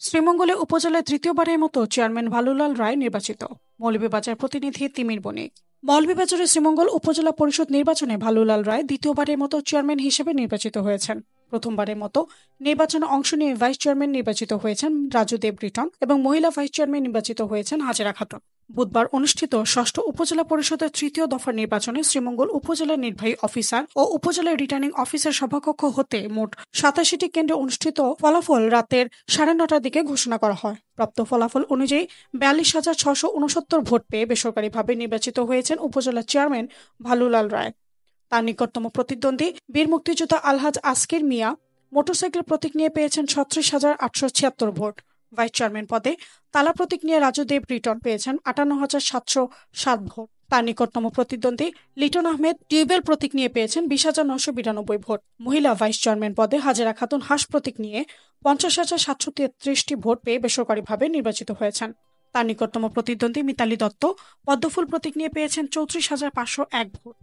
শ্রীমঙ্গলে উপজেলায় তৃতীয়বারের মতো চেয়ারম্যান ভালুলাল রায় নির্বাচিত। মৌলভীবাজার প্রতিনিধি তিমির বণিক। মৌলভীবাজারের শ্রীমঙ্গল উপজেলা পরিষদ নির্বাচনে ভালুলাল রায় দ্বিতীয়বারের মতো চেয়ারম্যান হিসেবে নির্বাচিত হয়েছেন। প্রথমবারের মতো নির্বাচনে অংশ নিয়ে ভাইস চেয়ারম্যান নির্বাচিত হয়েছেন রাজু দেব রিটন এবং মহিলা ভাইস চেয়ারম্যান নির্বাচিত হয়েছেন হাজেরা খাতুন। বুধবার অনুষ্ঠিত ষষ্ঠ উপজেলা পরিষদের তৃতীয় দফার নির্বাচনে শ্রীমঙ্গল উপজেলা নির্বাহী অফিসার ও উপজেলা রিটার্নিং অফিসার সভাকক্ষ হতে মোট ৮৭টি কেন্দ্রে অনুষ্ঠিত ফলাফল রাতের ৯:৩০টার দিকে ঘোষণা করা হয়। প্রাপ্ত ফলাফল অনুযায়ী ৪২,৬৬৯ ভোট পেয়ে বেসরকারিভাবে নির্বাচিত হয়েছেন উপজেলা চেয়ারম্যান ভালুলাল রায়। তার নিকটতম প্রতিদ্বন্দ্বী বীর মুক্তিযোদ্ধা আলহাজ আসকির মিয়া মোটরসাইকেল প্রতীক নিয়ে পেয়েছেন ৩৬,৮৭৬ ভোট। ভাইস চেয়ারম্যান পদে তালা প্রতীক নিয়ে রাজু দেব রিটন পেয়েছেন ৫৮,৭০৭ ভোট। তার নিকটতম প্রতিদ্বন্দ্বী লিটন আহমেদ টিউবওয়েল প্রতীক নিয়ে পেয়েছেন ২০,৯৯২ ভোট। মহিলা ভাইস চেয়ারম্যান পদে হাজেরা খাতুন হাঁস প্রতীক নিয়ে ৫০,৭৩৩টি ভোট পেয়ে বেসরকারিভাবে নির্বাচিত হয়েছেন। তার নিকটতম প্রতিদ্বন্দ্বী মিতালি দত্ত পদ্মফুল প্রতীক নিয়ে পেয়েছেন ৩৪,৫০১ ভোট।